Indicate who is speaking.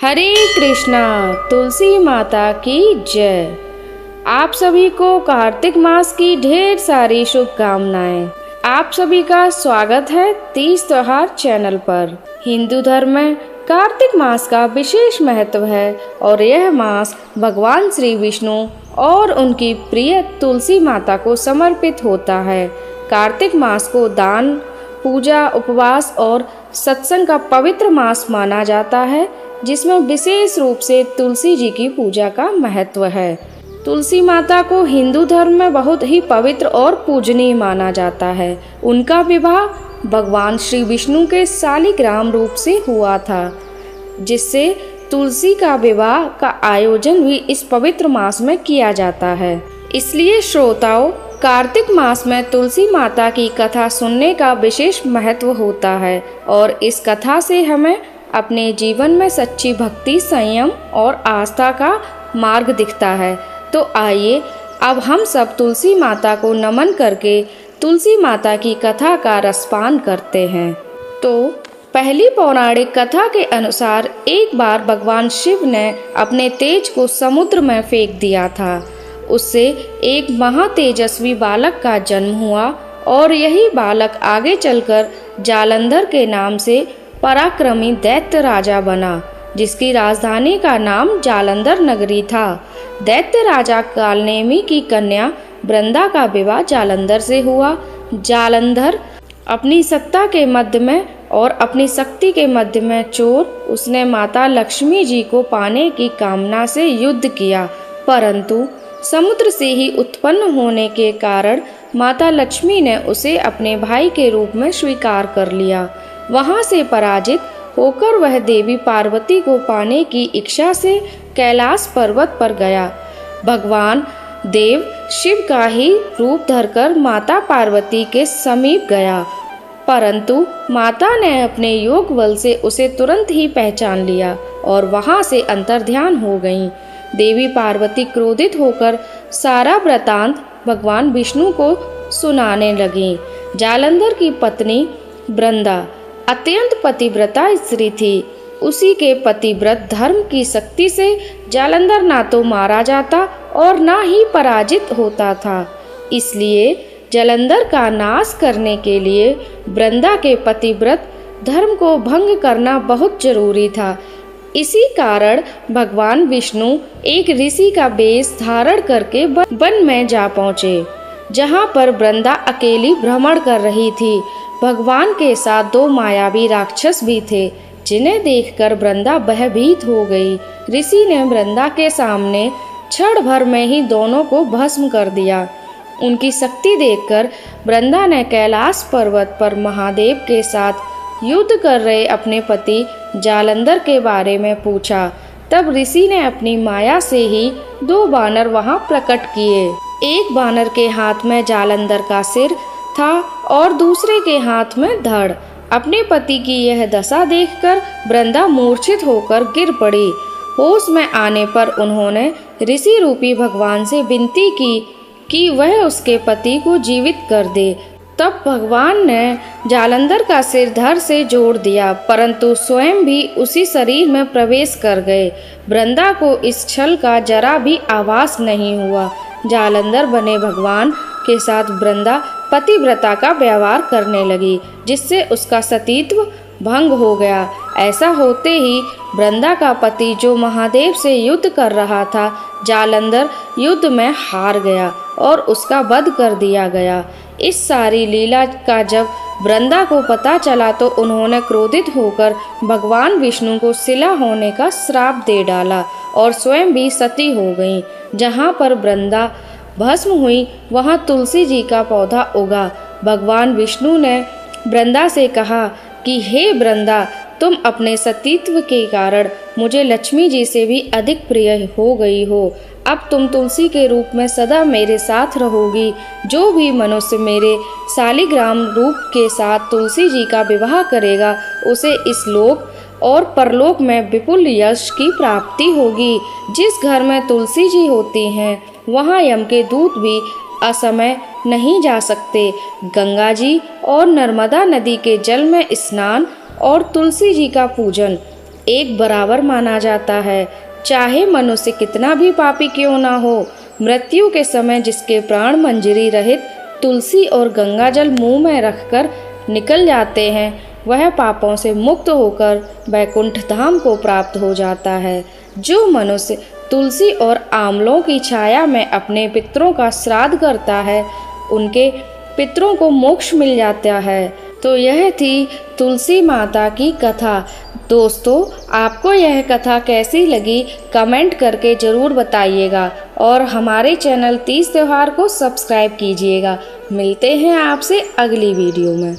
Speaker 1: हरे कृष्णा। तुलसी माता की जय। आप सभी को कार्तिक मास की ढेर सारी शुभकामनाएं। आप सभी का स्वागत है तीज त्योहार चैनल पर। हिंदू धर्म में कार्तिक मास का विशेष महत्व है और यह मास भगवान श्री विष्णु और उनकी प्रिय तुलसी माता को समर्पित होता है। कार्तिक मास को दान, पूजा, उपवास और सत्संग का पवित्र मास माना जाता है, जिसमें विशेष रूप से तुलसी जी की पूजा का महत्व है। तुलसी माता को हिंदू धर्म में बहुत ही पवित्र और पूजनीय माना जाता है। उनका विवाह भगवान श्री विष्णु के शालिग्राम रूप से हुआ था, जिससे तुलसी का विवाह का आयोजन भी इस पवित्र मास में किया जाता है। इसलिए श्रोताओं, कार्तिक मास में तुलसी माता की कथा सुनने का विशेष महत्व होता है और इस कथा से हमें अपने जीवन में सच्ची भक्ति, संयम और आस्था का मार्ग दिखता है। तो आइए अब हम सब तुलसी माता को नमन करके तुलसी माता की कथा का रसपान करते हैं। तो पहली पौराणिक कथा के अनुसार एक बार भगवान शिव ने अपने तेज को समुद्र में फेंक दिया था। उससे एक महातेजस्वी बालक का जन्म हुआ और यही बालक आगे चलकर जालंधर के नाम से पराक्रमी दैत्य राजा बना, जिसकी राजधानी का नाम जालंधर नगरी था। दैत्य राजा कालनेमी की कन्या वृंदा का विवाह जालंधर से हुआ। जालंधर अपनी सत्ता के मध्य में और अपनी शक्ति के मध्य में चोर, उसने माता लक्ष्मी जी को पाने की कामना से युद्ध किया, परंतु समुद्र से ही उत्पन्न होने के कारण माता लक्ष्मी ने उसे अपने भाई के रूप में स्वीकार कर लिया। वहां से पराजित होकर वह देवी पार्वती को पाने की इच्छा से कैलाश पर्वत पर गया। भगवान देव शिव का ही रूप धरकर माता पार्वती के समीप गया, परंतु माता ने अपने योग बल से उसे तुरंत ही पहचान लिया और वहां से अंतर्ध्यान हो गईं। देवी पार्वती क्रोधित होकर सारा वृतांत भगवान विष्णु को सुनाने लगी। जालंधर की पत्नी वृंदा अत्यंत पतिव्रता स्त्री थी। उसी के पतिव्रत धर्म की शक्ति से जालंधर ना तो मारा जाता और ना ही पराजित होता था। इसलिए जालंधर का नाश करने के लिए वृंदा के पतिव्रत धर्म को भंग करना बहुत जरूरी था। इसी कारण भगवान विष्णु एक ऋषि का वेश धारण करके वन में जा पहुँचे, जहाँ पर वृंदा अकेली भ्रमण कर रही थी। भगवान के साथ दो मायावी राक्षस भी थे, जिन्हें देखकर वृंदा भयभीत हो गई। ऋषि ने वृंदा के सामने क्षण भर में ही दोनों को भस्म कर दिया। उनकी शक्ति देखकर वृंदा ने कैलाश पर्वत पर महादेव के साथ युद्ध कर रहे अपने पति जालंधर के बारे में पूछा। तब ऋषि ने अपनी माया से ही दो बानर वहां प्रकट किए। एक बानर के हाथ में जालंधर का सिर था और दूसरे के हाथ में धड़। अपने पति की यह दशा देखकर वृंदा मूर्छित होकर गिर पड़ी। होश में आने पर उन्होंने ऋषि रूपी भगवान से विनती की कि वह उसके पति को जीवित कर दे। तब भगवान ने जालंधर का सिर धड़ से जोड़ दिया, परंतु स्वयं भी उसी शरीर में प्रवेश कर गए। वृंदा को इस छल का जरा भी आभास नहीं हुआ। जालंधर बने भगवान के साथ वृंदा पतिव्रता का व्यवहार करने लगी, जिससे उसका सतीत्व भंग हो गया। ऐसा होते ही वृंदा का पति, जो महादेव से युद्ध कर रहा था, जालंधर युद्ध में हार गया और उसका वध कर दिया गया। इस सारी लीला का जब वृंदा को पता चला तो उन्होंने क्रोधित होकर भगवान विष्णु को शिला होने का श्राप दे डाला और स्वयं भी सती हो गईं। जहाँ पर वृंदा भस्म हुई वहाँ तुलसी जी का पौधा उगा। भगवान विष्णु ने वृंदा से कहा कि हे वृंदा, तुम अपने सतीत्व के कारण मुझे लक्ष्मी जी से भी अधिक प्रिय हो गई हो। अब तुम तुलसी के रूप में सदा मेरे साथ रहोगी। जो भी मनुष्य मेरे शालिग्राम रूप के साथ तुलसी जी का विवाह करेगा, उसे इस लोक और परलोक में विपुल यश की प्राप्ति होगी। जिस घर में तुलसी जी होती हैं, वहाँ यम के दूत भी असमय नहीं जा सकते। गंगा जी और नर्मदा नदी के जल में स्नान और तुलसी जी का पूजन एक बराबर माना जाता है। चाहे मनुष्य कितना भी पापी क्यों ना हो, मृत्यु के समय जिसके प्राण मंजरी रहित तुलसी और गंगाजल मुंह में रखकर निकल जाते हैं, वह पापों से मुक्त होकर वैकुंठ धाम को प्राप्त हो जाता है। जो मनुष्य तुलसी और आंवलों की छाया में अपने पितरों का श्राद्ध करता है, उनके पितरों को मोक्ष मिल जाता है। तो यह थी तुलसी माता की कथा। दोस्तों, आपको यह कथा कैसी लगी कमेंट करके ज़रूर बताइएगा और हमारे चैनल तीज त्योहार को सब्सक्राइब कीजिएगा। मिलते हैं आपसे अगली वीडियो में।